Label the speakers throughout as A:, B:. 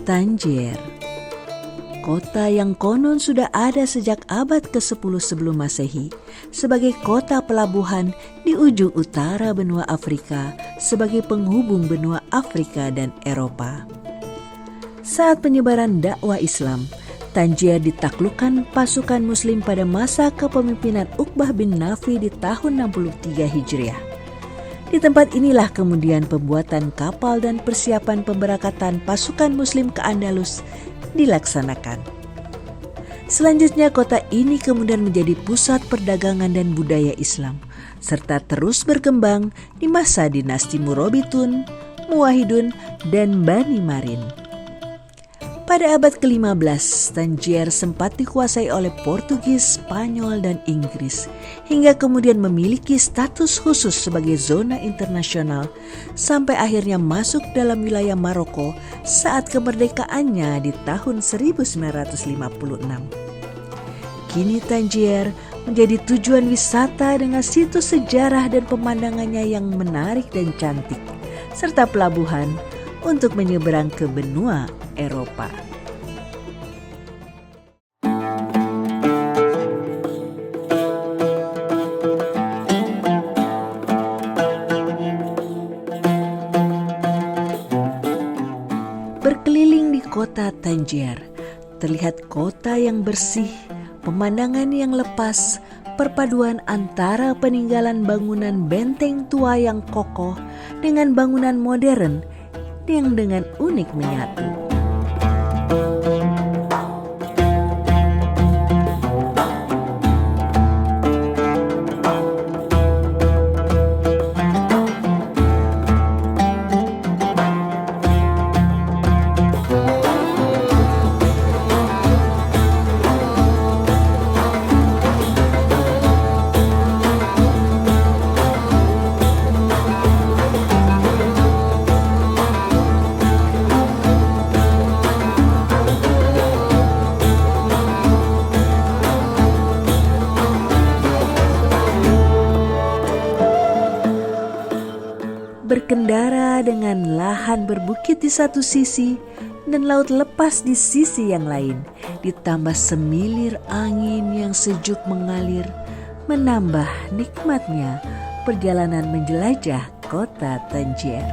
A: Tangier, kota yang konon sudah ada sejak abad ke-10 sebelum Masehi sebagai kota pelabuhan di ujung utara benua Afrika sebagai penghubung benua Afrika dan Eropa. Saat penyebaran dakwah Islam, Tangier ditaklukkan pasukan Muslim pada masa kepemimpinan Uqbah bin Nafi di tahun 63 Hijriah. Di tempat inilah kemudian pembuatan kapal dan persiapan pemberangkatan pasukan Muslim ke Andalus dilaksanakan. Selanjutnya kota ini kemudian menjadi pusat perdagangan dan budaya Islam, serta terus berkembang di masa dinasti Murabitun, Muwahhidun, dan Bani Marin. Pada abad ke-15, Tangier sempat dikuasai oleh Portugis, Spanyol, dan Inggris, hingga kemudian memiliki status khusus sebagai zona internasional, sampai akhirnya masuk dalam wilayah Maroko saat kemerdekaannya di tahun 1956. Kini Tangier menjadi tujuan wisata dengan situs sejarah dan pemandangannya yang menarik dan cantik, serta pelabuhan untuk menyeberang ke benua Eropa. Berkeliling di kota Tangier, terlihat kota yang bersih, pemandangan yang lepas, perpaduan antara peninggalan bangunan benteng tua yang kokoh dengan bangunan modern yang dengan unik menyatu. Berkendara dengan lahan berbukit di satu sisi dan laut lepas di sisi yang lain, ditambah semilir angin yang sejuk mengalir, menambah nikmatnya perjalanan menjelajah kota Tangier.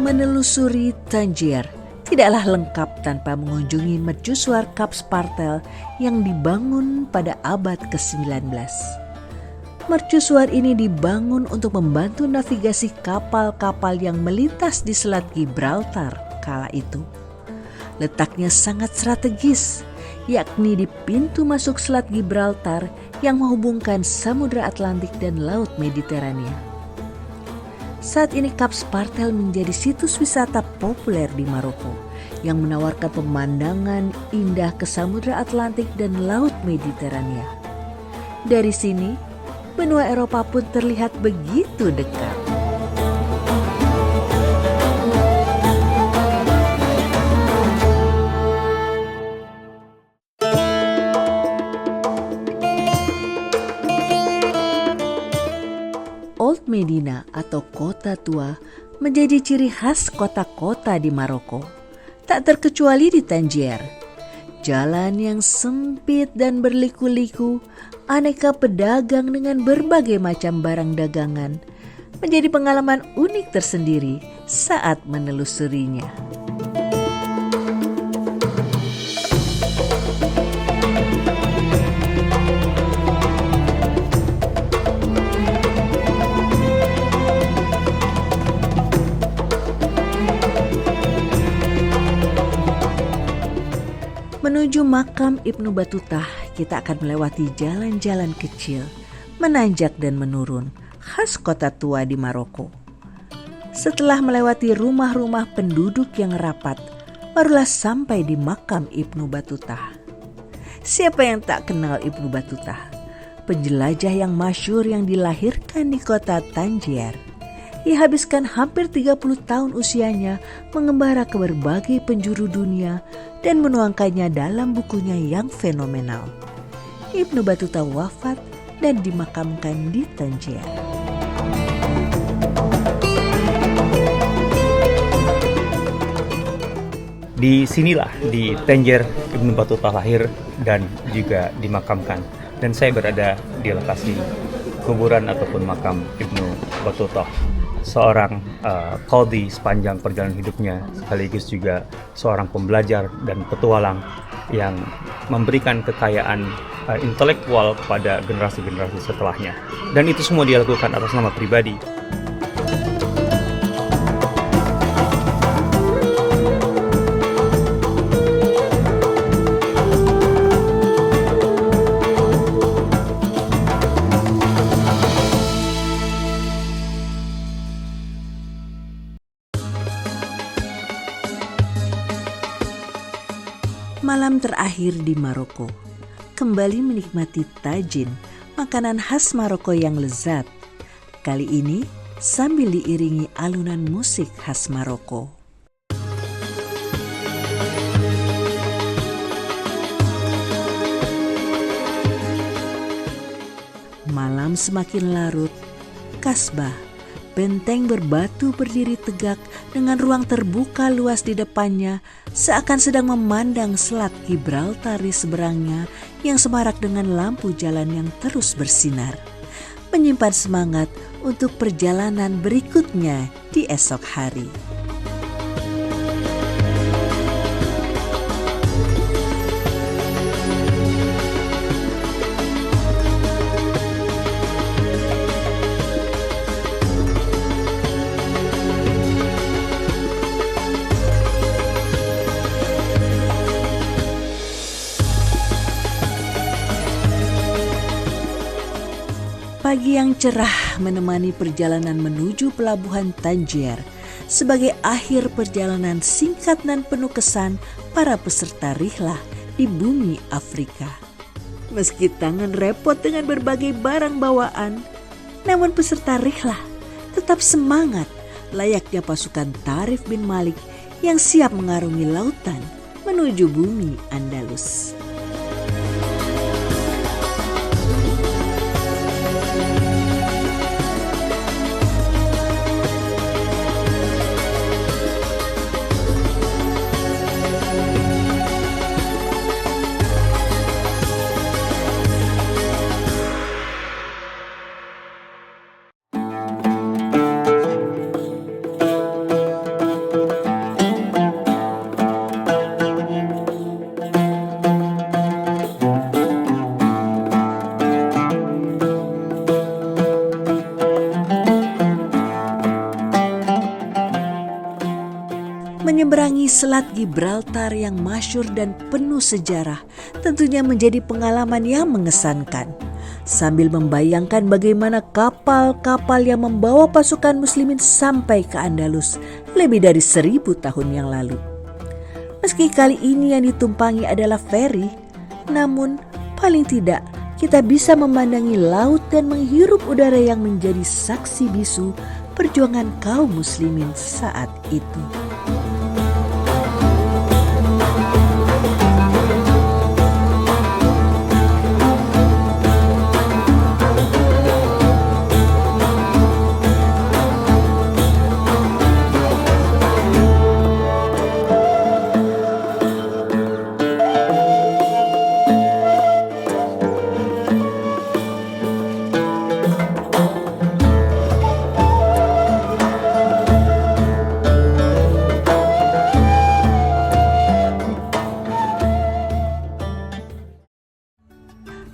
A: Menelusuri Tangier tidaklah lengkap tanpa mengunjungi mercusuar Kap Spartel yang dibangun pada abad ke-19. Mercusuar ini dibangun untuk membantu navigasi kapal-kapal yang melintas di Selat Gibraltar kala itu. Letaknya sangat strategis, yakni di pintu masuk Selat Gibraltar yang menghubungkan Samudra Atlantik dan Laut Mediterania. Saat ini Kap Spartel menjadi situs wisata populer di Maroko yang menawarkan pemandangan indah ke Samudra Atlantik dan Laut Mediterania. Dari sini, benua Eropa pun terlihat begitu dekat. Old Medina atau kota tua menjadi ciri khas kota-kota di Maroko, tak terkecuali di Tangier. Jalan yang sempit dan berliku-liku, aneka pedagang dengan berbagai macam barang dagangan, menjadi pengalaman unik tersendiri saat menelusurinya. Menuju makam Ibnu Battuta, kita akan melewati jalan-jalan kecil, menanjak dan menurun, khas kota tua di Maroko. Setelah melewati rumah-rumah penduduk yang rapat, barulah sampai di makam Ibnu Battuta. Siapa yang tak kenal Ibnu Battuta? Penjelajah yang masyhur yang dilahirkan di kota Tangier. Ia habiskan hampir 30 tahun usianya mengembara ke berbagai penjuru dunia dan menuangkannya dalam bukunya yang fenomenal. Ibnu Battuta wafat dan dimakamkan di Tangier.
B: Di sinilah, di Tangier, Ibnu Battuta lahir dan juga dimakamkan. Dan saya berada di lokasi kuburan ataupun makam Ibnu Battuta, seorang qadhi sepanjang perjalanan hidupnya, sekaligus juga seorang pembelajar dan petualang yang memberikan kekayaan intelektual kepada generasi-generasi setelahnya. Dan itu semua dia lakukan atas nama pribadi.
A: Malam terakhir di Maroko, kembali menikmati tajin, makanan khas Maroko yang lezat. Kali ini sambil diiringi alunan musik khas Maroko. Malam semakin larut, kasbah, benteng berbatu berdiri tegak dengan ruang terbuka luas di depannya, seakan sedang memandang selat Gibraltar di seberangnya yang semarak dengan lampu jalan yang terus bersinar, menyimpan semangat untuk perjalanan berikutnya di esok hari. Pagi yang cerah menemani perjalanan menuju pelabuhan Tangier sebagai akhir perjalanan singkat dan penuh kesan para peserta rihlah di bumi Afrika. Meski tangan repot dengan berbagai barang bawaan, namun peserta rihlah tetap semangat layaknya pasukan Tharif bin Malik yang siap mengarungi lautan menuju bumi Andalus. Menyeberangi Selat Gibraltar yang masyhur dan penuh sejarah tentunya menjadi pengalaman yang mengesankan. Sambil membayangkan bagaimana kapal-kapal yang membawa pasukan muslimin sampai ke Andalus lebih dari 1000 tahun yang lalu. Meski kali ini yang ditumpangi adalah feri, namun paling tidak kita bisa memandangi laut dan menghirup udara yang menjadi saksi bisu perjuangan kaum muslimin saat itu.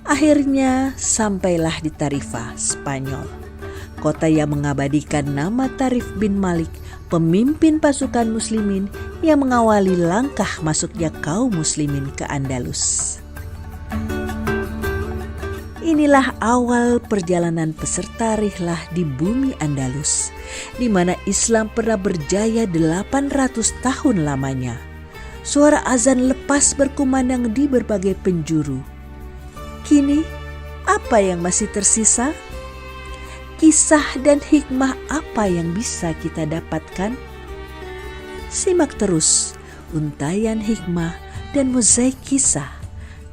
A: Akhirnya sampailah di Tarifa, Spanyol, kota yang mengabadikan nama Tharif bin Malik, pemimpin pasukan muslimin yang mengawali langkah masuknya kaum muslimin ke Andalus. Inilah awal perjalanan peserta rihlah di bumi Andalus, di mana Islam pernah berjaya 800 tahun lamanya. Suara azan lepas berkumandang di berbagai penjuru. Kini, apa yang masih tersisa? kisah dan hikmah apa yang bisa kita dapatkan? Simak terus Untayan Hikmah dan Mozaik Kisah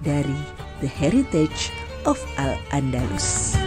A: dari The Heritage of Al-Andalus.